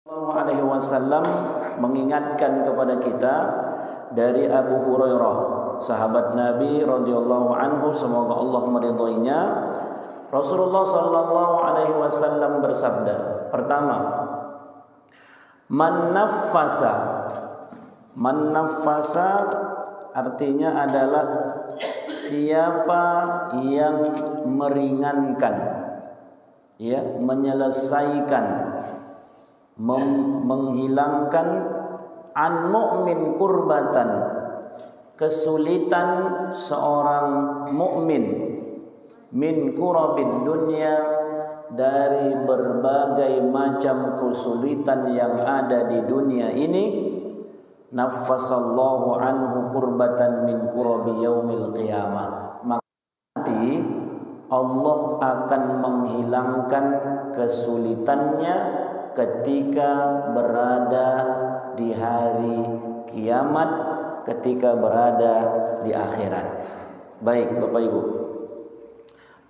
Alaihi Wasallam mengingatkan kepada kita dari Abu Hurairah, sahabat Nabi radhiyallahu anhu, semoga Allah meridhoinya. Rasulullah sallallahu alaihi wasallam bersabda, pertama, man naffasa artinya adalah siapa yang meringankan, ya, menyelesaikan, menghilangkan an mu'min kurbatan, kesulitan seorang mukmin, min kurabid dunya, dari berbagai macam kesulitan yang ada di dunia ini, naffasallahu anhu kurbatan min kurabi yaumil qiyamah, maka nanti Allah akan menghilangkan kesulitannya ketika berada di hari kiamat, ketika berada di akhirat. Baik Bapak Ibu,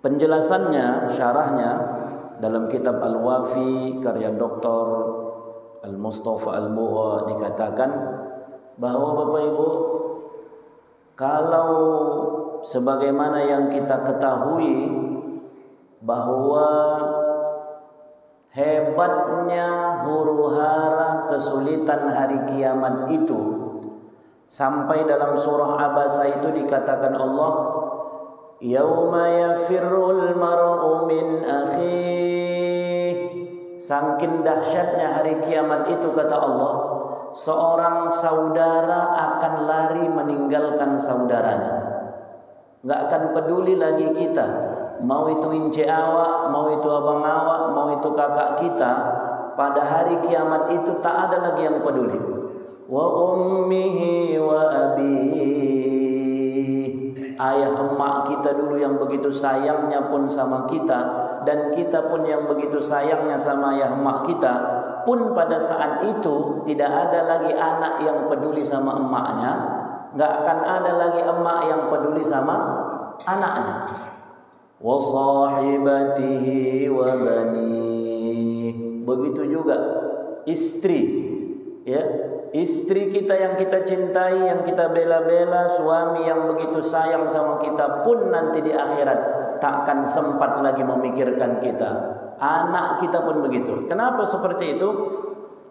penjelasannya, syarahnya dalam kitab Al-Wafi karya Dr. Al-Mustafa Al-Mugha dikatakan bahwa Bapak Ibu, kalau sebagaimana yang kita ketahui bahwa hebatnya huru-hara kesulitan hari kiamat itu, sampai dalam surah Abasa itu dikatakan Allah, yauma yafirrul mar'u min akhih, saking dahsyatnya hari kiamat itu kata Allah, seorang saudara akan lari meninggalkan saudaranya. Enggak akan peduli lagi kita, mau itu ince awak, mau itu abang awak, mau itu kakak kita, pada hari kiamat itu tak ada lagi yang peduli. Wa ummihi wa abihi, ayah emak kita dulu yang begitu sayangnya pun sama kita, dan kita pun yang begitu sayangnya sama ayah emak kita, pun pada saat itu tidak ada lagi anak yang peduli sama emaknya, enggak akan ada lagi emak yang peduli sama anaknya. Wa sahibatihi wa bani, begitu juga istri, ya, istri kita yang kita cintai, yang kita bela-bela, suami yang begitu sayang sama kita pun nanti di akhirat tak akan sempat lagi memikirkan kita. Anak kita pun begitu. Kenapa seperti itu?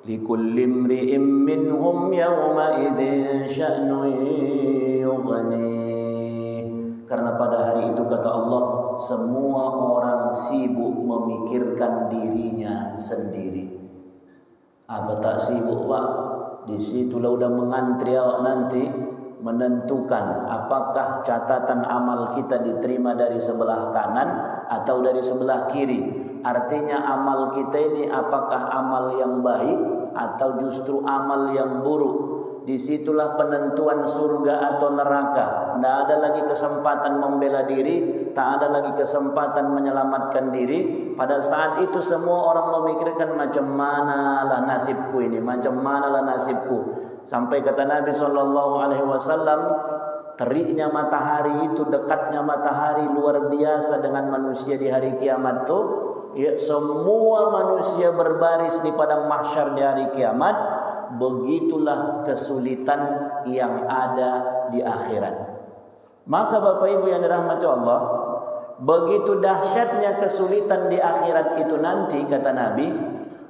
Likulli imri'in minhum yawma idzin sya'nun yughni, karena pada hari itu kata Allah, semua orang sibuk memikirkan dirinya sendiri. Apa tak sibuk Pak? Disitulah udah mengantri awak nanti menentukan apakah catatan amal kita diterima dari sebelah kanan atau dari sebelah kiri. Artinya amal kita ini apakah amal yang baik atau justru amal yang buruk. Disitulah penentuan surga atau neraka. Tidak ada lagi kesempatan membela diri, tak ada lagi kesempatan menyelamatkan diri. Pada saat itu semua orang memikirkan macam manalah nasibku ini, macam manalah nasibku. Sampai kata Nabi SAW, teriknya matahari itu, dekatnya matahari luar biasa dengan manusia di hari kiamat itu. Ya, semua manusia berbaris di padang mahsyar di hari kiamat. Begitulah kesulitan yang ada di akhirat. Maka Bapak Ibu yang dirahmati Allah, begitu dahsyatnya kesulitan di akhirat itu nanti, kata Nabi,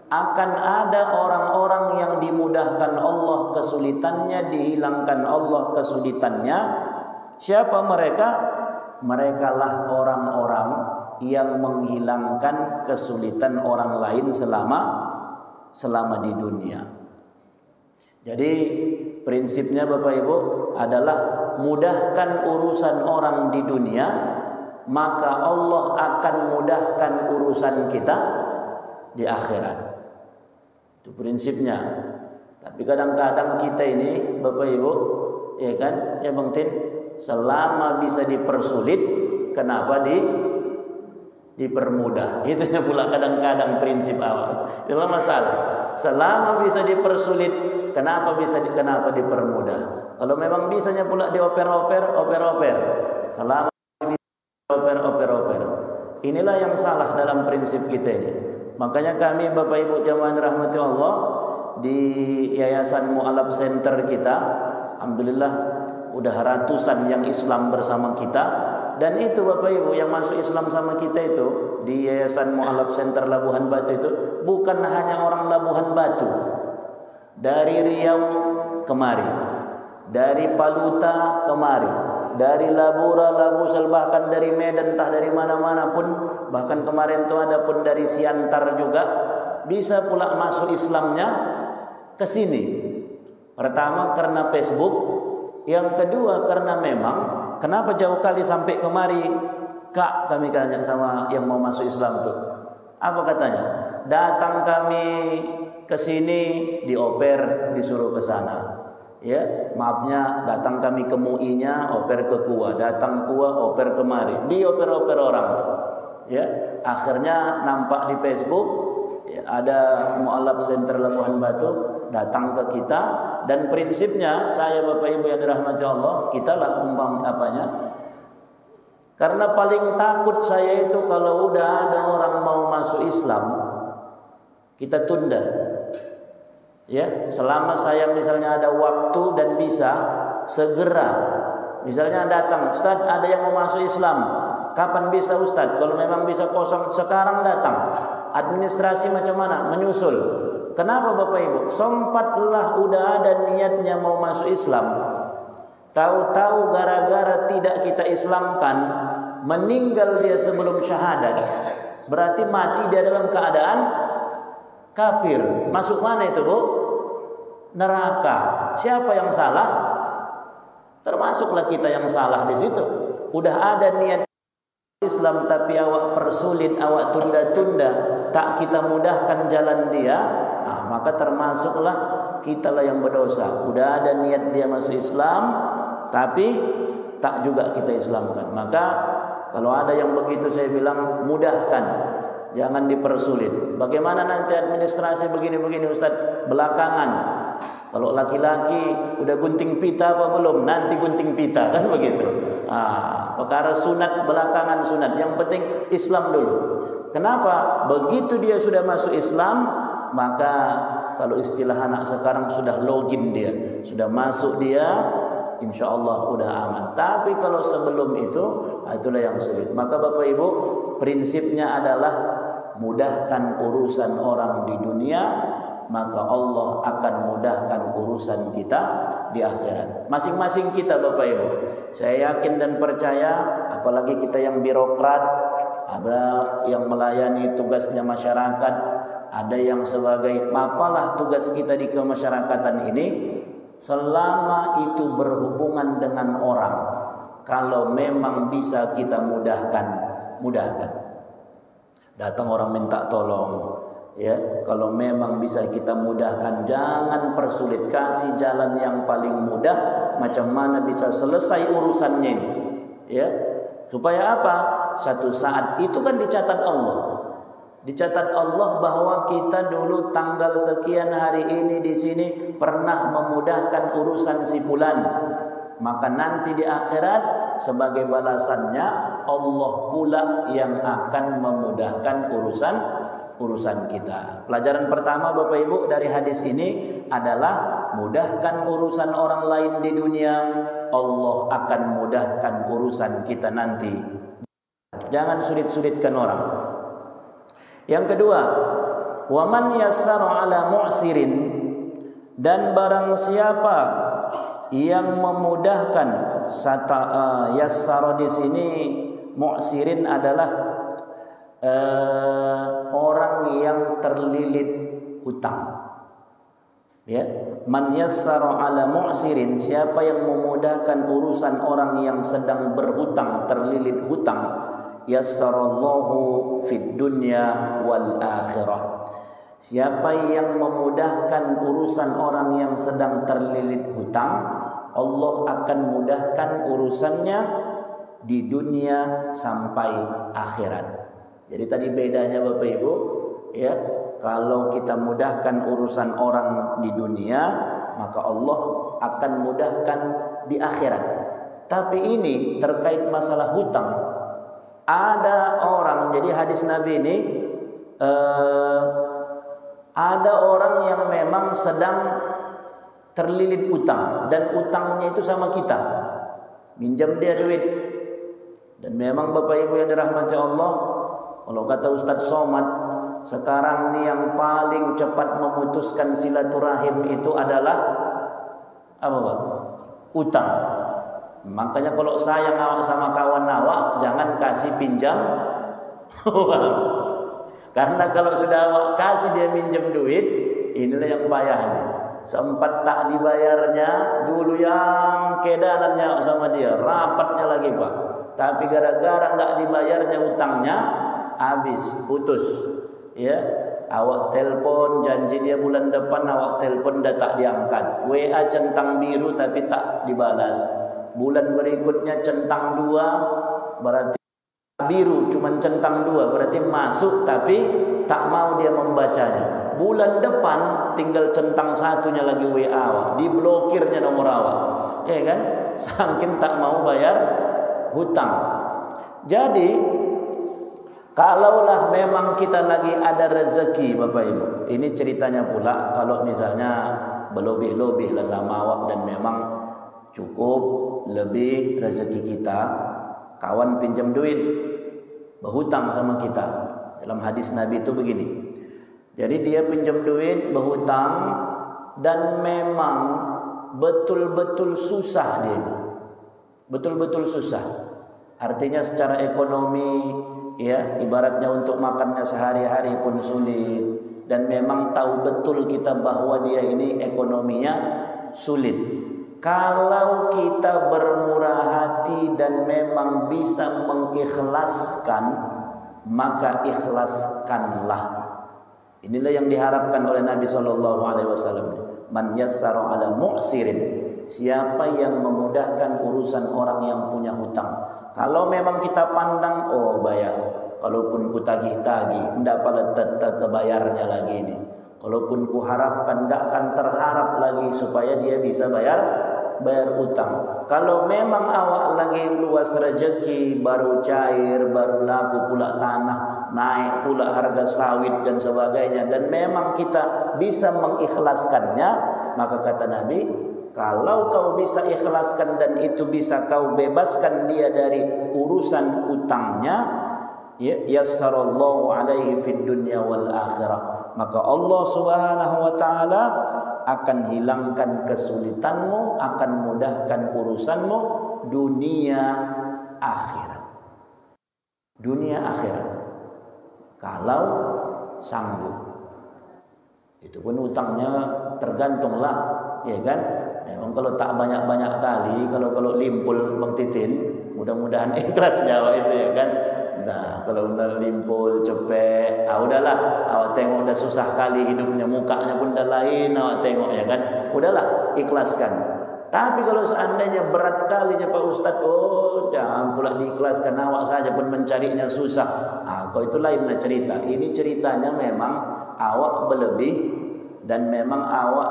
akan ada orang-orang yang dimudahkan Allah kesulitannya, dihilangkan Allah kesulitannya. Siapa mereka? Merekalah orang-orang yang menghilangkan kesulitan orang lain selama di dunia. Jadi prinsipnya Bapak Ibu adalah mudahkan urusan orang di dunia, maka Allah akan mudahkan urusan kita di akhirat. Itu prinsipnya. Tapi kadang-kadang kita ini Bapak Ibu, ya kan, ya Bang Tin, selama bisa dipersulit, kenapa dipermudah? Itu pula kadang-kadang prinsip awal. Itu masalah. Selama bisa dipersulit, kenapa dipermudah? Kalau memang bisanya pula dioper-oper. Selama bisa oper. Inilah yang salah dalam prinsip kita ini. Makanya kami Bapak Ibu jamaah rahmati Allah di Yayasan Mu'alaf Center kita, alhamdulillah udah ratusan yang Islam bersama kita. Dan itu Bapak Ibu yang masuk Islam sama kita itu di Yayasan Mu'alaf Center Labuhan Batu itu bukan hanya orang Labuhan Batu. Dari Riau kemari, dari Paluta kemari, dari Labura, Labusel, bahkan dari Medan, entah dari mana-mana pun, bahkan kemarin tuh ada pun dari Siantar juga bisa pula masuk Islamnya ke sini. Pertama karena Facebook, yang kedua karena memang kenapa jauh kali sampai kemari, Kak, kami tanya sama yang mau masuk Islam tuh. Apa katanya? Datang kami ke sini dioper, disuruh ke sana. Ya, maafnya datang kami ke MUI-nya, oper ke Kua, datang Kua, oper kemari, dioper-oper orang tuh. Ya, akhirnya nampak di Facebook ya, ada Mu'alaf Center Labuhan Batu datang ke kita, dan prinsipnya saya Bapak Ibu yang dirahmati Allah, kita lah umpam apanya. Karena paling takut saya itu kalau udah ada orang mau masuk Islam, kita tunda. Ya, selama saya misalnya ada waktu dan bisa segera, misalnya datang, Ustaz ada yang mau masuk Islam, kapan bisa Ustaz? Kalau memang bisa kosong sekarang datang. Administrasi macam mana? Menyusul. Kenapa Bapak Ibu? Sempatlah udah ada niatnya mau masuk Islam, tahu-tahu gara-gara tidak kita Islamkan, meninggal dia sebelum syahadat, berarti mati dia dalam keadaan kafir. Masuk mana itu Bu? Neraka. Siapa yang salah? Termasuklah kita yang salah di situ. Udah ada niat Islam tapi awak persulit, awak tunda-tunda, tak kita mudahkan jalan dia, maka termasuklah kitalah yang berdosa. Udah ada niat dia masuk Islam tapi tak juga kita Islamkan. Maka kalau ada yang begitu saya bilang mudahkan, jangan dipersulit. Bagaimana nanti administrasi begini-begini Ustaz? Belakangan. Kalau laki-laki udah gunting pita apa belum? Nanti gunting pita, kan begitu. Perkara sunat belakangan sunat. Yang penting Islam dulu. Kenapa? Begitu dia sudah masuk Islam, maka kalau istilah anak sekarang sudah login dia, sudah masuk dia, insya Allah udah aman. Tapi kalau sebelum itu, itulah yang sulit. Maka Bapak Ibu, prinsipnya adalah mudahkan urusan orang di dunia, maka Allah akan mudahkan urusan kita di akhirat. Masing-masing kita Bapak Ibu, saya yakin dan percaya, apalagi kita yang birokrat, ada yang melayani tugasnya masyarakat, ada yang sebagai apalah tugas kita di kemasyarakatan ini, selama itu berhubungan dengan orang, kalau memang bisa kita mudahkan. Datang orang minta tolong, ya, kalau memang bisa kita mudahkan, jangan persulit, kasih jalan yang paling mudah, macam mana bisa selesai urusannya ini, ya, supaya apa? Satu saat itu kan dicatat Allah bahwa kita dulu tanggal sekian hari ini di sini pernah memudahkan urusan si fulan, maka nanti di akhirat sebagai balasannya Allah pula yang akan memudahkan urusan kita. Pelajaran pertama Bapak Ibu dari hadis ini adalah mudahkan urusan orang lain di dunia, Allah akan mudahkan urusan kita nanti. Jangan sulit-sulitkan orang. Yang kedua, wa man yassara ala mu'sirin, dan barang siapa yang memudahkan, yassara di sini mu'sirin adalah orang yang terlilit hutang. Ya, man yassara ala mu'sirin, siapa yang memudahkan urusan orang yang sedang berhutang, terlilit hutang, yassarallahu fid dunya wal akhirah. Siapa yang memudahkan urusan orang yang sedang terlilit hutang, Allah akan mudahkan urusannya di dunia sampai akhirat. Jadi tadi bedanya Bapak Ibu, ya, kalau kita mudahkan urusan orang di dunia, maka Allah akan mudahkan di akhirat. Tapi ini terkait masalah hutang. ada orang, jadi hadis Nabi ini ada orang yang memang sedang terlilit utang dan utangnya itu sama kita, minjam dia duit. Dan memang Bapak Ibu yang dirahmati Allah, kalau kata Ustadz Somad, sekarang nih yang paling cepat memutuskan silaturahim itu adalah apa Pak? Utang. Makanya kalau sayang awak sama kawan awak, jangan kasih pinjam uang. Karena kalau sudah awak kasih dia minjem duit, inilah yang payah nih. Sempat tak dibayarnya, dulu yang kedanannya sama dia, rapatnya lagi Pak. Tapi gara-gara nggak dibayarnya utangnya, habis, putus. Ya, awak telpon, janji dia bulan depan, awak telpon dah tak diangkat. WA centang biru tapi tak dibalas. Bulan berikutnya centang 2, berarti biru cuman centang 2, berarti masuk tapi tak mau dia membacanya. Bulan depan tinggal centang 1-nya lagi WA awak, diblokirnya nomor awak. Ya kan? Saking tak mau bayar hutang. Jadi kalaulah memang kita lagi ada rezeki Bapak Ibu, ini ceritanya pula kalau misalnya berlebih-lebih lah sama awak dan memang cukup lebih rezeki kita, kawan pinjam duit, berhutang sama kita. Dalam hadis Nabi itu begini. Jadi dia pinjam duit, berhutang, dan memang betul-betul susah dia. Betul-betul susah. Artinya secara ekonomi, ya, ibaratnya untuk makannya sehari-hari pun sulit. Dan memang tahu betul kita bahwa dia ini ekonominya sulit. Kalau kita bermurah hati dan memang bisa mengikhlaskan, maka ikhlaskanlah. Inilah yang diharapkan oleh Nabi SAW. Man yassara ala mu'sirin, siapa yang memudahkan urusan orang yang punya hutang. Kalau memang kita pandang, oh bayar, kalaupun ku tagih-tagih, ndak pada tetap bayarnya lagi ini. Kalaupun ku harapkan, nggak akan terharap lagi supaya dia bisa bayar utang. Kalau memang awak lagi luas rezeki, baru cair, baru laku pula tanah, naik pula harga sawit dan sebagainya, dan memang kita bisa mengikhlaskannya, maka kata Nabi, kalau kau bisa ikhlaskan dan itu bisa kau bebaskan dia dari urusan utangnya, yassarallahu alaihi fid dunya wal akhirah, maka Allah Subhanahu wa taala akan hilangkan kesulitanmu, akan mudahkan urusanmu dunia akhirat. Dunia akhirat. Kalau sanggup. Itu pun utangnya tergantunglah, ya kan? Memang kalau tak banyak-banyak kali, kalau limpul Bang Titin, mudah-mudahan ikhlas jawab itu, ya kan? Nah, kalau udah limpul, cepet, udahlah, awak tengok udah susah kali hidupnya, mukanya pun dah lain, awak tengok, ya kan? Udahlah, ikhlaskan. Tapi kalau seandainya berat kalinya Pak Ustadz, jangan pula diikhlaskan, awak saja pun mencarinya susah. Kau itu lainlah cerita. Ini ceritanya memang awak berlebih dan memang awak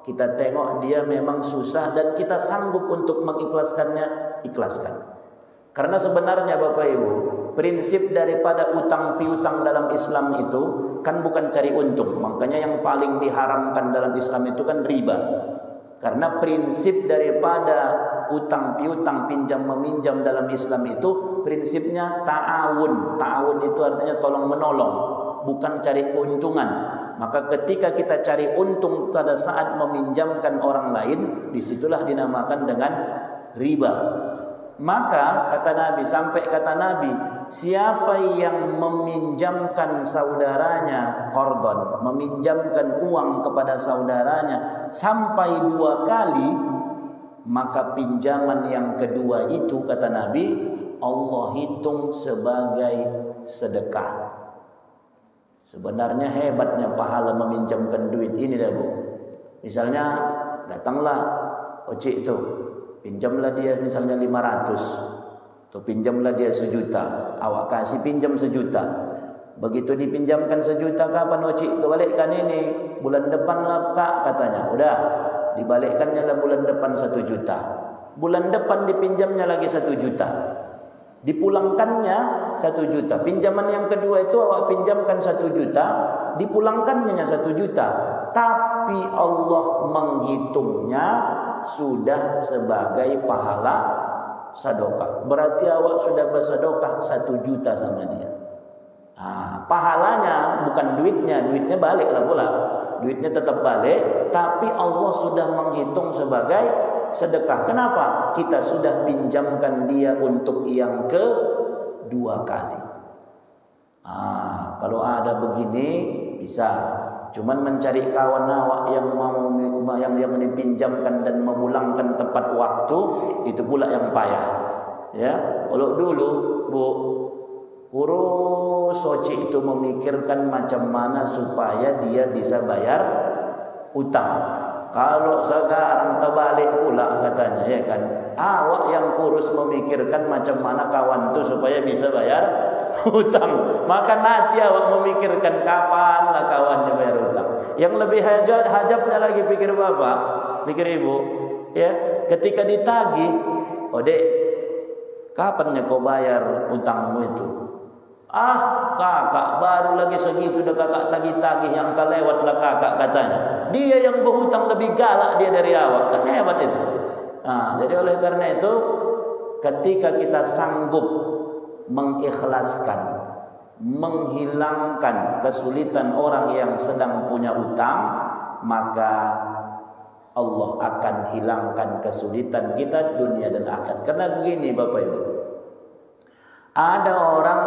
kita tengok dia memang susah dan kita sanggup untuk mengikhlaskannya, ikhlaskan. Karena sebenarnya Bapak Ibu, prinsip daripada utang piutang dalam Islam itu kan bukan cari untung. Makanya yang paling diharamkan dalam Islam itu kan riba. Karena prinsip daripada utang piutang, pinjam meminjam dalam Islam itu prinsipnya ta'awun. Ta'awun itu artinya tolong menolong, bukan cari keuntungan. Maka ketika kita cari untung pada saat meminjamkan orang lain, disitulah dinamakan dengan riba. Maka kata Nabi, sampai kata Nabi, siapa yang meminjamkan saudaranya qardon, meminjamkan uang kepada saudaranya sampai 2 kali, maka pinjaman yang kedua itu kata Nabi, Allah hitung sebagai sedekah. Sebenarnya hebatnya pahala meminjamkan duit ini dah Bu. Misalnya datanglah Ocik itu, pinjamlah dia misalnya 500, atau pinjamlah dia 1 juta, awak kasih pinjam 1 juta. Begitu dipinjamkan 1 juta, kapan Ocik kebalikkan ini? Bulan depan lah Kak katanya. Udah, dibalikkannya lah bulan depan 1 juta. Bulan depan dipinjamnya lagi 1 juta. dipulangkannya 1 juta. Pinjaman yang kedua itu awak pinjamkan 1 juta, dipulangkannya 1 juta. Tapi Allah menghitungnya sudah sebagai pahala sedekah. Berarti awak sudah bersedekah 1 juta sama dia. Pahalanya bukan duitnya baliklah pula. Duitnya tetap balik, tapi Allah sudah menghitung sebagai sedekah. Kenapa? Kita sudah pinjamkan dia untuk yang kedua kali. Kalau ada begini bisa. Cuman mencari kawan awak yang mau yang dipinjamkan dan memulangkan tepat waktu, itu pula yang payah. Ya, kalau dulu Bu Guru Soci itu memikirkan macam mana supaya dia bisa bayar utang. Kalau sekarang terbalik pula katanya, ya kan? Awak yang kurus memikirkan macam mana kawan tu supaya bisa bayar hutang. Maka nanti awak memikirkan kapan lah kawannya bayar hutang. Yang lebih hajabnya lagi pikir bapak, pikir ibu, ya, ketika ditagih, "Oh dek, kapannya kau bayar hutangmu itu?" Kakak baru lagi segitu dah kakak tagih-tagih, yang kau lewatlah kakak katanya. Dia yang berhutang lebih galak dia dari awak, kan hebat itu. Jadi oleh karena itu, ketika kita sanggup mengikhlaskan, menghilangkan kesulitan orang yang sedang punya utang, maka Allah akan hilangkan kesulitan kita dunia dan akhirat. Karena begini Bapak Ibu, ada orang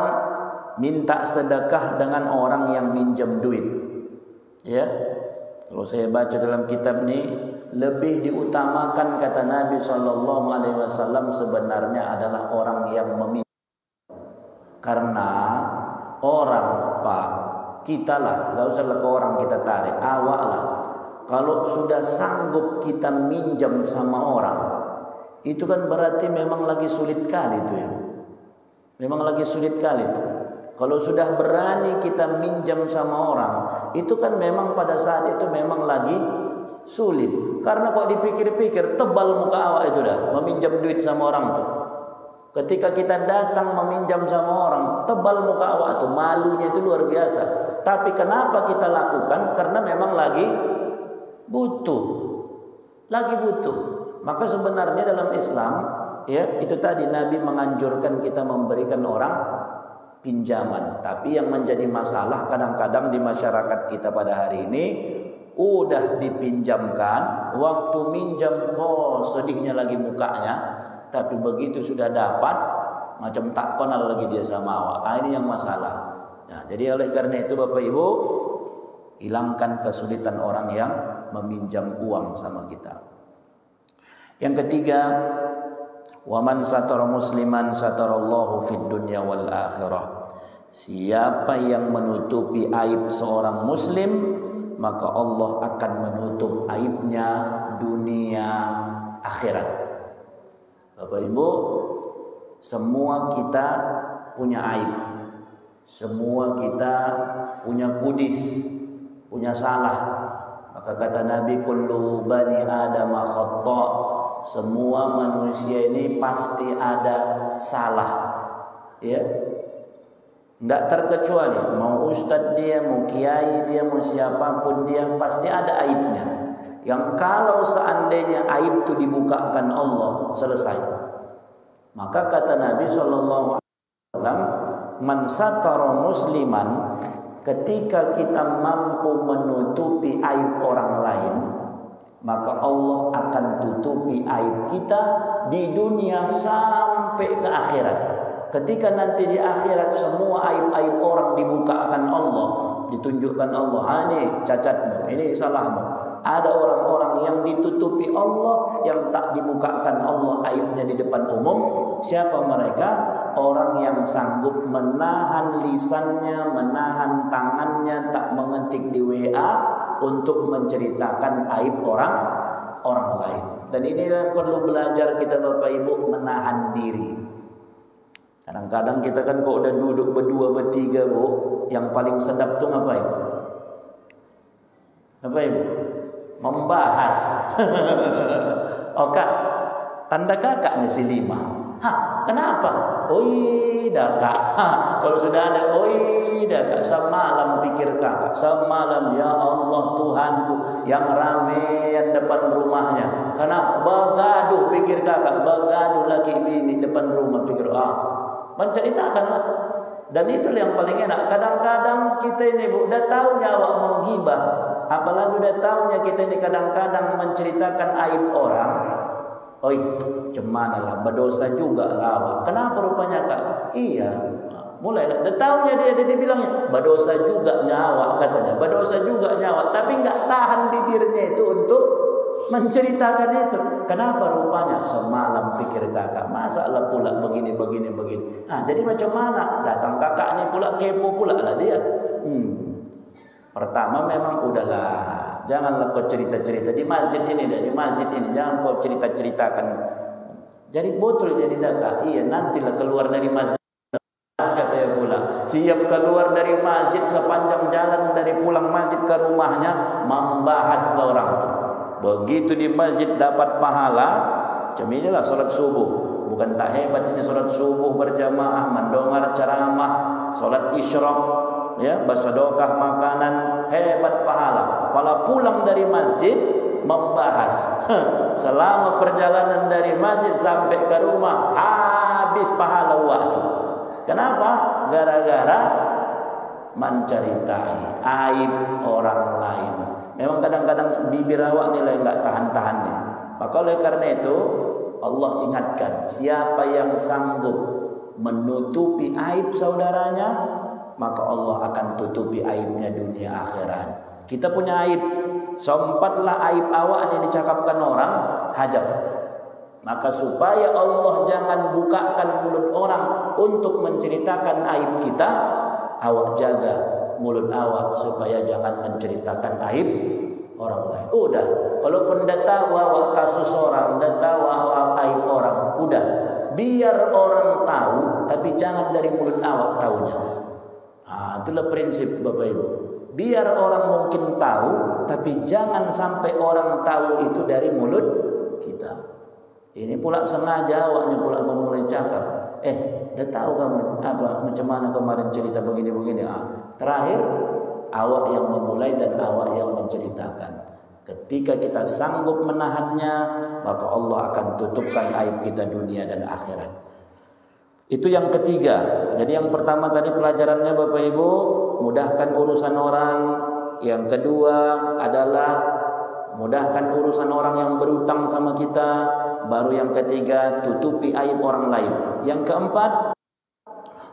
minta sedekah dengan orang yang minjam duit. Ya, kalau saya baca dalam kitab ini, lebih diutamakan kata Nabi SAW sebenarnya adalah orang yang meminjam. Karena orang kita lah, gak usah ke orang kita tarik, awak lah. Kalau sudah sanggup kita minjam sama orang, itu kan berarti memang lagi sulit kali itu ya. Memang lagi sulit kali itu. Kalau sudah berani kita minjam sama orang, itu kan memang pada saat itu memang lagi sulit. Karena kok dipikir-pikir, tebal muka awak itu dah, meminjam duit sama orang tuh. Ketika kita datang meminjam sama orang, tebal muka awak tuh, malunya itu luar biasa. Tapi kenapa kita lakukan? Karena memang lagi butuh. Lagi butuh. Maka sebenarnya dalam Islam, ya, itu tadi Nabi menganjurkan kita memberikan orang pinjaman. Tapi yang menjadi masalah kadang-kadang di masyarakat kita pada hari ini, udah dipinjamkan, waktu minjam sedihnya lagi mukanya, tapi begitu sudah dapat macam tak kenal lagi dia sama awak. Ini yang masalah. Jadi oleh karena itu Bapak Ibu, hilangkan kesulitan orang yang meminjam uang sama kita. Yang ketiga, waman satara musliman satarallahu fid dunya wal akhirah. Siapa yang menutupi aib seorang muslim, maka Allah akan menutup aibnya dunia akhirat. Bapak Ibu, semua kita punya aib. Semua kita punya kudis, punya salah. Maka kata Nabi, kullu bani Adam khata'. Semua manusia ini pasti ada salah, ya, tidak terkecuali. Mau ustadz dia, mau kiai dia, mau siapapun dia, pasti ada aibnya. Yang kalau seandainya aib itu dibukakan Allah, selesai. Maka kata Nabi SAW, man satara musliman, ketika kita mampu menutupi aib orang lain, maka Allah akan tutupi aib kita di dunia sampai ke akhirat. Ketika nanti di akhirat semua aib-aib orang dibukakan Allah, ditunjukkan Allah, ini cacatmu, ini salahmu. Ada orang-orang yang ditutupi Allah, yang tak dibukakan Allah aibnya di depan umum. Siapa mereka? Orang yang sanggup menahan lisannya, menahan tangannya, tak mengetik di WA untuk menceritakan aib orang lain. Dan ini yang perlu belajar kita Bapak Ibu, menahan diri. Kadang-kadang kita kan kok udah duduk berdua bertiga Bu, yang paling sedap tuh ngapain? Bapak Ibu, membahas. Oh kak, tanda kakaknya si 5. Hah, kenapa? Oi, kakak. Kalau sudah ada oi, kakak. Semalam pikir kakak. Semalam, ya Allah Tuhanku, yang ramean depan rumahnya. Karena bagaduh pikir kakak. Bagaduh laki bini depan rumah pikir. Menceritakanlah. Dan itu yang paling enak. Kadang-kadang kita ini udah tahu awak menggibah. Apalagi udah tahunya kita ini kadang-kadang menceritakan aib orang. Oi, cemana lah, berdosa juga lah. Kenapa rupanya kak? Iya, mulailah. Dia tahunya dia bilangnya berdosa juga nyawa katanya, berdosa juga nyawa. Tapi nggak tahan bibirnya itu untuk menceritakan itu. Kenapa rupanya? Semalam pikir kakak, masalah pula begini. Jadi macam mana? Datang kakak ini pula kepo pula lah dia. Pertama memang udahlah. Janganlah kau cerita-cerita di masjid ini, jangan kau cerita-ceritakan. Jadi betul jadi kak. Iya, nantilah keluar dari masjid, katanya pula. Siap keluar dari masjid sepanjang jalan dari pulang masjid ke rumahnya membahas orang itu. Begitu di masjid dapat pahala, cemilah solat subuh. Bukan tak hebat ini solat subuh berjamaah, mendengar ceramah, solat isyraq, ya, bersedekah makanan, hebat pahala. Kalau pulang dari masjid membahas selama perjalanan dari masjid sampai ke rumah habis pahala waktu. Kenapa? Gara-gara menceritai aib orang lain. Memang kadang-kadang bibir awak nilai enggak tahan-tahannya. Maka oleh karena itu Allah ingatkan, siapa yang sanggup menutupi aib saudaranya, maka Allah akan tutupi aibnya dunia akhirat. Kita punya aib, sempatlah aib awak ini dicakapkan orang, hajab. Maka supaya Allah jangan bukakan mulut orang untuk menceritakan aib kita, awak jaga mulut awak supaya jangan menceritakan aib orang lain. Udah, kalaupun dah tahu awak kasus orang, dah tahu awak aib orang, udah, biar orang tahu, tapi jangan dari mulut awak tahunya. Itulah prinsip Bapak Ibu. Biar orang mungkin tahu, tapi jangan sampai orang tahu itu dari mulut kita. Ini pula sengaja awaknya pula memulai cakap. Dah tahu kamu apa macam mana kemarin cerita begini. Terakhir awak yang memulai dan awak yang menceritakan. Ketika kita sanggup menahannya, maka Allah akan tutupkan aib kita dunia dan akhirat. Itu yang ketiga. Jadi yang pertama tadi pelajarannya Bapak Ibu, mudahkan urusan orang. Yang kedua adalah mudahkan urusan orang yang berutang sama kita. Baru yang ketiga, tutupi aib orang lain. Yang keempat,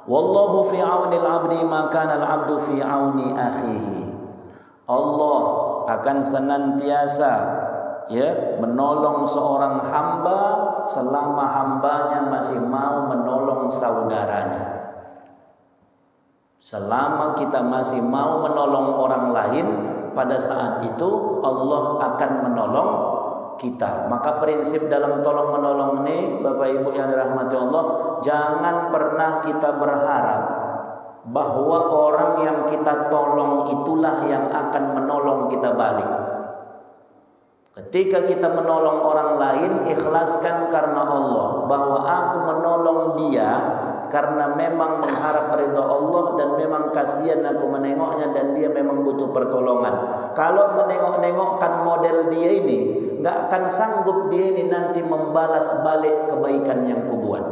wallahu fi aunil abdi ma kana al-abdu fi auni akhihi. Allah akan senantiasa menolong seorang hamba selama hambanya masih mau menolong saudaranya. Selama kita masih mau menolong orang lain, pada saat itu Allah akan menolong kita. Maka prinsip dalam tolong menolong ini Bapak Ibu yang dirahmati Allah, jangan pernah kita berharap bahwa orang yang kita tolong itulah yang akan menolong kita balik. Ketika kita menolong orang lain, ikhlaskan karena Allah, bahwa aku menolong dia karena memang mengharap ridha Allah dan memang kasihan aku menengoknya dan dia memang butuh pertolongan. Kalau menengok-nengokkan model dia ini, nggak akan sanggup dia ini nanti membalas balik kebaikan yang kubuat.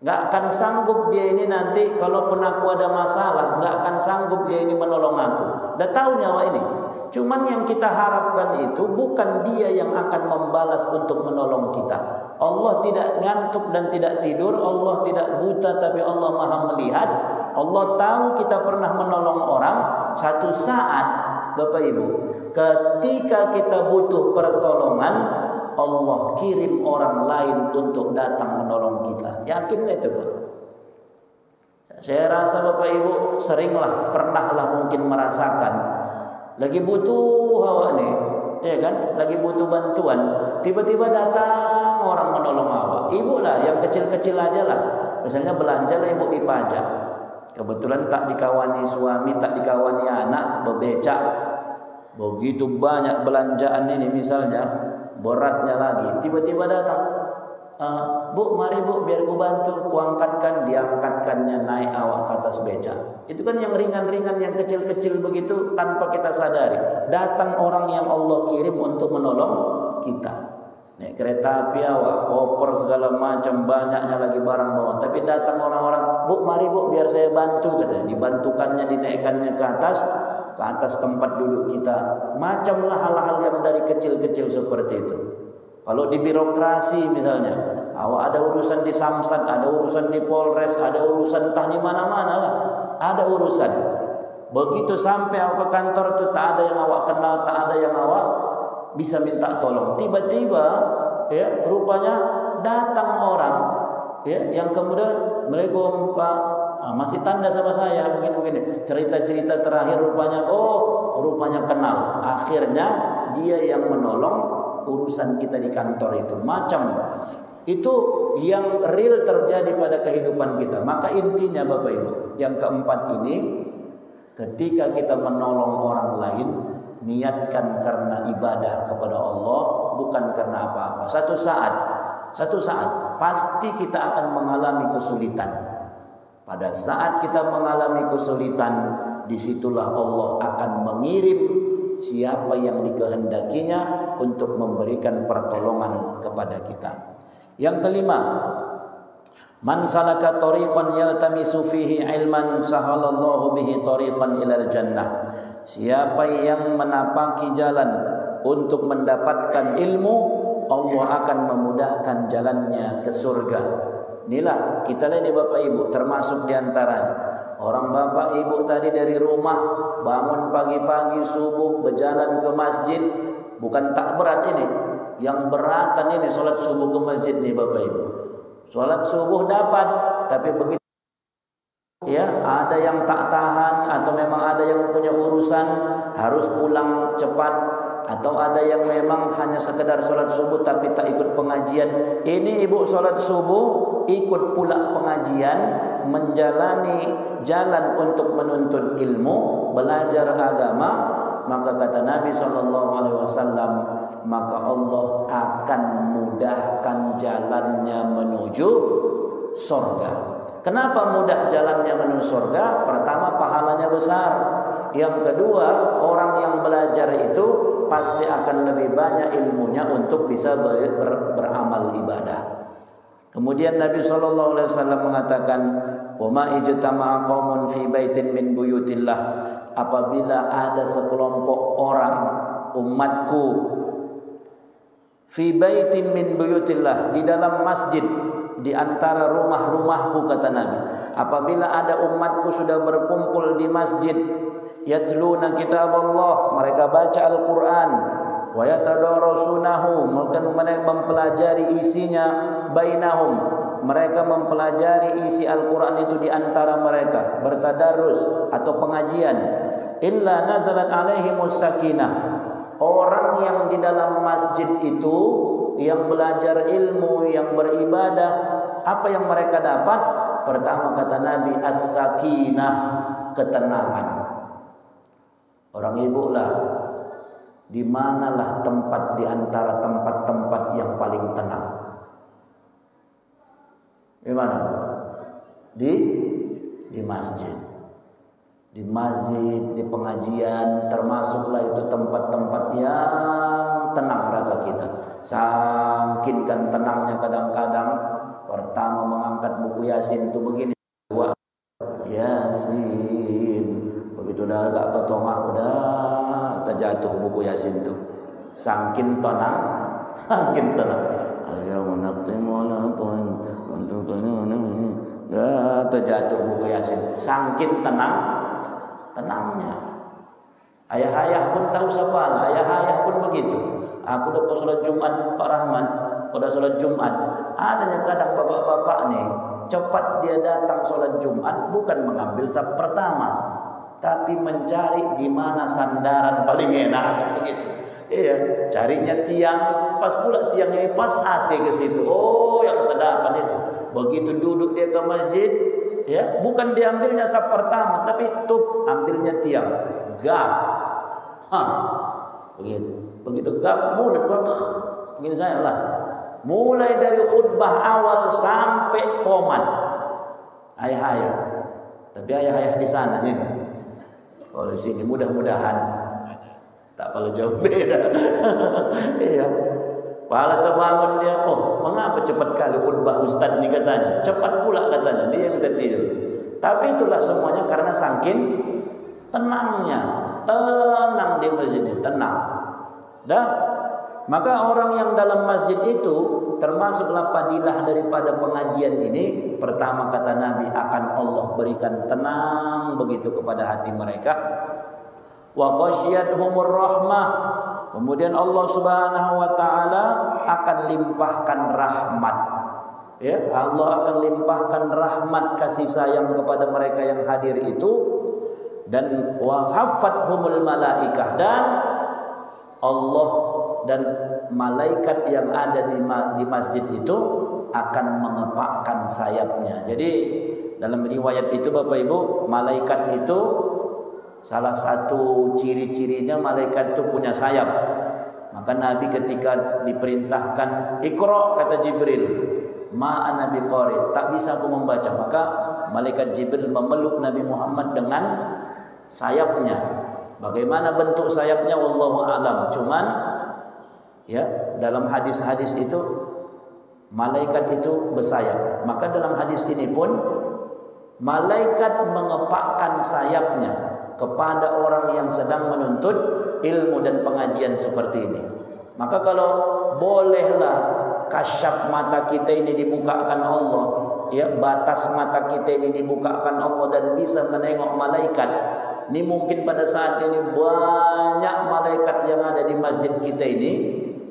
Nggak akan sanggup dia ini nanti kalaupun aku ada masalah, nggak akan sanggup dia ini menolong aku. Dah tahu nyawa ini. Cuman yang kita harapkan itu bukan dia yang akan membalas untuk menolong kita. Allah tidak ngantuk dan tidak tidur. Allah tidak buta tapi Allah maha melihat. Allah tahu kita pernah menolong orang. Satu saat Bapak Ibu, ketika kita butuh pertolongan, Allah kirim orang lain untuk datang menolong kita. Yakinlah itu Pak. Saya rasa Bapak Ibu seringlah, pernahlah mungkin merasakan lagi butuh awak nih, ya kan? Lagi butuh bantuan, tiba-tiba datang orang menolong awak. Ibu lah yang kecil-kecil aja lah. Misalnya belanja lah ibu di pajak. Kebetulan tak dikawani suami, tak dikawani anak, bebecak. Begitu banyak belanjaan ini misalnya, beratnya lagi. Tiba-tiba datang, Bu, mari bu, biar ku bantu, kuangkatkan. Diangkatkannya naik awak ke atas beca. Itu kan yang ringan-ringan, yang kecil-kecil begitu tanpa kita sadari. Datang orang yang Allah kirim untuk menolong kita. Naik kereta api awak, koper segala macam, banyaknya lagi barang bawaan. Tapi datang orang-orang, bu, mari bu, biar saya bantu, katanya. Dibantukannya, dinaikkannya ke atas tempat duduk kita. Macamlah hal-hal yang dari kecil-kecil seperti itu. Kalau di birokrasi misalnya, awak ada urusan di Samsat, ada urusan di Polres, ada urusan entah di mana-mana lah, ada urusan. Begitu sampai awak ke kantor itu, tak ada yang awak kenal, tak ada yang awak bisa minta tolong. Tiba-tiba, ya, rupanya datang orang, ya, yang kemudian, Assalamualaikum Pak, masih tanda sama saya begini-begini. Cerita-cerita terakhir rupanya, rupanya kenal. Akhirnya dia yang menolong urusan kita di kantor itu. Macam itu yang real terjadi pada kehidupan kita. Maka intinya Bapak Ibu, yang keempat ini, ketika kita menolong orang lain, niatkan karena ibadah kepada Allah, bukan karena apa-apa. Satu saat pasti kita akan mengalami kesulitan. Pada saat kita mengalami kesulitan, disitulah Allah akan mengirim siapa yang dikehendakinya untuk memberikan pertolongan kepada kita. Yang kelima, man salaka tariqan yaltamisu fihi ilman sahalallahu bihi tariqan ilal jannah. Siapa yang menapaki jalan untuk mendapatkan ilmu, Allah akan memudahkan jalannya ke surga. Inilah kita ini Bapak Ibu, termasuk diantaranya. Orang bapak ibu tadi dari rumah bangun pagi-pagi subuh berjalan ke masjid, bukan tak berat ini. Yang beratan ini solat subuh ke masjid nih Bapak Ibu. Solat subuh dapat, tapi begitu ya ada yang tak tahan atau memang ada yang punya urusan harus pulang cepat, atau ada yang memang hanya sekedar solat subuh tapi tak ikut pengajian. Ini ibu solat subuh ikut pula pengajian, menjalani jalan untuk menuntut ilmu, belajar agama, maka kata Nabi SAW, maka Allah akan mudahkan jalannya menuju surga. Kenapa mudah jalannya menuju surga? Pertama, pahalanya besar. Yang kedua, orang yang belajar itu pasti akan lebih banyak ilmunya untuk bisa beramal ibadah. Kemudian Nabi SAW mengatakan, "Wa ma ijtama'a qaumun fi baitin min buyutillah." Apabila ada sekelompok orang umatku fi baitin min buyutillah, di dalam masjid, di antara rumah-rumahku, kata Nabi. Apabila ada umatku sudah berkumpul di masjid, yatluna kitab Allah, mereka baca Al-Quran, wa yatadarasunahu, mereka mempelajari isinya, bainahum, mereka mempelajari isi Al-Quran itu di antara mereka, bertadarus atau pengajian, illa nazalat alaihimus sakinah, orang yang di dalam masjid itu yang belajar ilmu, yang beribadah, apa yang mereka dapat? Pertama kata Nabi, as-sakinah, ketenangan. Orang ibu lah, di manalah tempat di antara tempat-tempat yang paling tenang? Di mana? Di masjid. Di masjid, di pengajian, termasuklah itu tempat-tempat yang tenang rasa kita. Saking kan tenangnya kadang-kadang, pertama mengangkat buku Yasin itu begini, Yasin, begitu dah agak ke tengah udah terjatuh buku Yasin itu. Saking tenang, saking tenang. Terjatuh buku Yasin. Saking tenangnya. Ayah-ayah pun tahu siapa, ayah-ayah pun begitu. Aku udah sholat Jumat Pak Rahman, udah sholat Jumat. Adanya kadang bapak-bapak nih, cepat dia datang sholat Jumat bukan mengambil saf pertama, tapi mencari di mana sandaran paling enak, begitu. Iya, carinya tiang, pas pula tiang ini pas AC ke situ. Oh, yang sedapan itu. Begitu duduk dia ke masjid, ya, bukan diambilnya saf pertama, tapi ambilnya tiang, gap. Begitu gap, mulut begini saya lah. mulai dari khutbah awal sampai komat. Ayah-ayah. Tapi ayah-ayah di sana juga. Kalau di sini mudah-mudahan tak perlu jauh beda. Iya. Pala terbangun dia, oh mengapa cepat kali khutbah Ustaz ni katanya. Cepat pula katanya, dia yang tertidur. Tapi itulah semuanya karena saking tenangnya. Tenang di masjid ini, tenang. Dah. Maka orang yang dalam masjid itu termasuklah fadilah daripada pengajian ini. Pertama kata Nabi, akan Allah berikan tenang begitu kepada hati mereka. Wa ghasyiyatuhumur rahmah. Kemudian Allah Subhanahu wa taala akan limpahkan rahmat. Ya, Allah akan limpahkan rahmat kasih sayang kepada mereka yang hadir itu, dan wa haffathumul malaikah, dan Allah dan malaikat yang ada di masjid itu akan mengepakkan sayapnya. Jadi dalam riwayat itu Bapak Ibu, malaikat itu salah satu ciri-cirinya malaikat itu punya sayap. Maka Nabi ketika diperintahkan Iqra, kata Jibril, ma ana biqari, tak bisa aku membaca. Maka malaikat Jibril memeluk Nabi Muhammad dengan sayapnya. Bagaimana bentuk sayapnya wallahu a'lam. Cuman ya, dalam hadis-hadis itu malaikat itu bersayap. Maka dalam hadis ini pun malaikat mengepakkan sayapnya kepada orang yang sedang menuntut ilmu dan pengajian seperti ini. Maka kalau bolehlah kasyaf mata kita ini dibukakan Allah, ya, batas mata kita ini dibukakan Allah dan bisa menengok malaikat. Ini mungkin pada saat ini banyak malaikat yang ada di masjid kita ini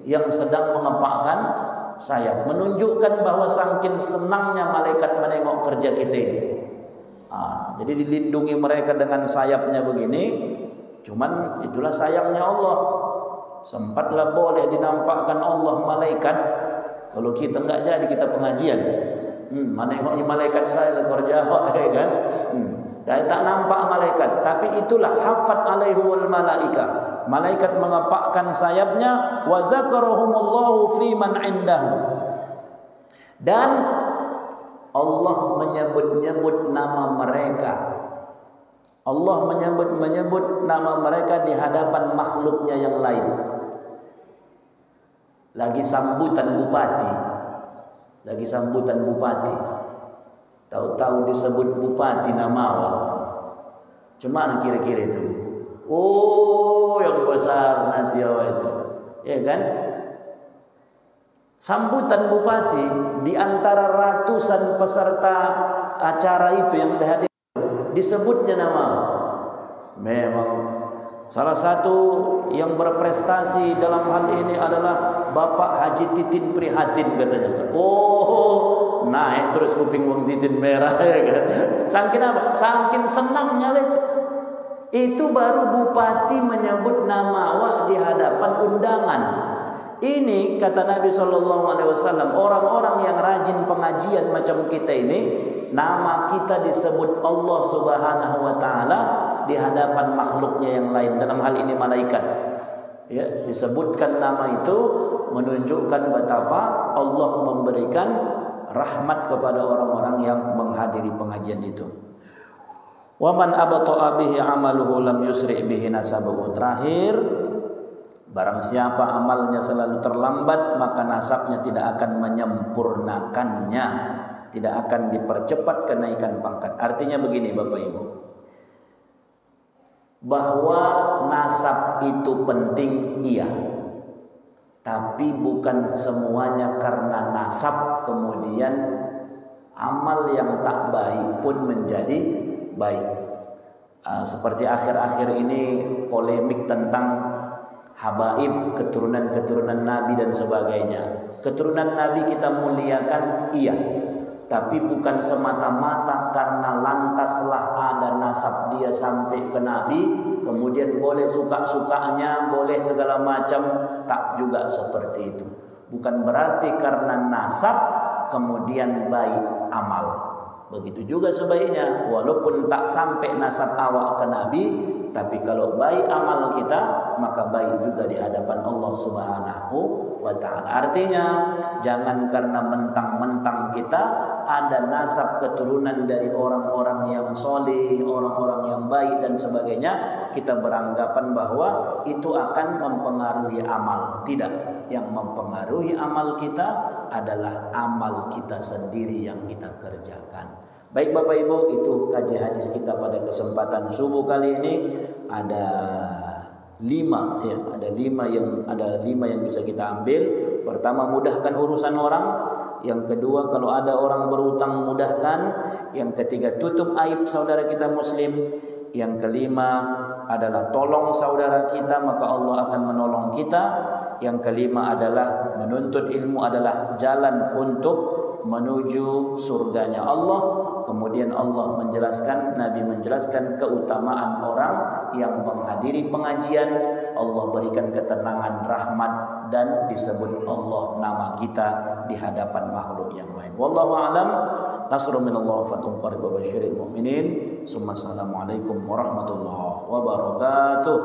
yang sedang mengepakkan sayap, menunjukkan bahwa saking senangnya malaikat menengok kerja kita ini. Jadi dilindungi mereka dengan sayapnya begini. Cuman itulah sayangnya Allah. Sempatlah boleh dinampakkan Allah malaikat. Kalau kita enggak jadi kita pengajian, menengoknya malaikat saya kerja kan. Tak nampak malaikat. Tapi itulah hafat alaihul malaikah. Malaikat mengepakkan sayapnya. Wa zakarahumullahu fi man indahu. Dan Allah menyebut-nyebut nama mereka. Allah menyebut nama mereka di hadapan makhluknya yang lain. Lagi sambutan bupati. Tahu-tahu disebut bupati Namawa. Cuma kira-kira itu. Oh, yang besar nanti awal itu. Ya kan? Sambutan bupati di antara ratusan peserta acara itu yang hadir disebutnya nama. Memang salah satu yang berprestasi dalam hal ini adalah Bapak Haji Titin Prihatin katanya. Oh, naik terus kuping Wong Titin merah ya kan. Saking apa? Saking senangnya itu. Itu baru bupati menyebut nama awak di hadapan undangan. Ini kata Nabi SAW, orang-orang yang rajin pengajian macam kita ini, nama kita disebut Allah Subhanahu wa taala di hadapan makhluknya yang lain, dalam hal ini malaikat. Ya, disebutkan nama itu menunjukkan betapa Allah memberikan rahmat kepada orang-orang yang menghadiri pengajian itu. Wa man abta'a bihi amaluhu lam yusri' bihi nasabuhu. Terakhir, barang siapa amalnya selalu terlambat, maka nasabnya tidak akan menyempurnakannya, tidak akan dipercepat kenaikan pangkat. Artinya begini Bapak Ibu, bahwa nasab itu penting, iya, tapi bukan semuanya karena nasab kemudian amal yang tak baik pun menjadi baik. Seperti akhir-akhir ini polemik tentang habaib, keturunan-keturunan Nabi dan sebagainya. Keturunan Nabi kita muliakan, iya, tapi bukan semata-mata karena lantaslah ada nasab dia sampai ke Nabi, kemudian boleh suka-sukanya, boleh segala macam, tak juga seperti itu. Bukan berarti karena nasab kemudian baik amal. Begitu juga sebaiknya, walaupun tak sampai nasab awak ke Nabi, tapi kalau baik amal kita, maka baik juga di hadapan Allah Subhanahu wa ta'ala. Artinya jangan karena mentang-mentang kita ada nasab keturunan dari orang-orang yang soleh, orang-orang yang baik dan sebagainya, kita beranggapan bahwa itu akan mempengaruhi amal. Tidak, yang mempengaruhi amal kita adalah amal kita sendiri yang kita kerjakan. Baik Bapak Ibu, itu kaji hadis kita pada kesempatan subuh kali ini. Ada lima yang bisa kita ambil. Pertama, mudahkan urusan orang. Yang kedua, kalau ada orang berutang, mudahkan. Yang ketiga, tutup aib saudara kita muslim. Yang kelima adalah tolong saudara kita, maka Allah akan menolong kita. Yang kelima adalah menuntut ilmu adalah jalan untuk menuju surganya Allah. Kemudian Allah menjelaskan, Nabi menjelaskan keutamaan orang yang menghadiri pengajian. Allah berikan ketenangan, rahmat, dan disebut Allah nama kita di hadapan makhluk yang lain. Wallahu a'lam. Nasrun minallah wa fathun qarib wa basyiril mu'minin. Assalamualaikum warahmatullahi wabarakatuh.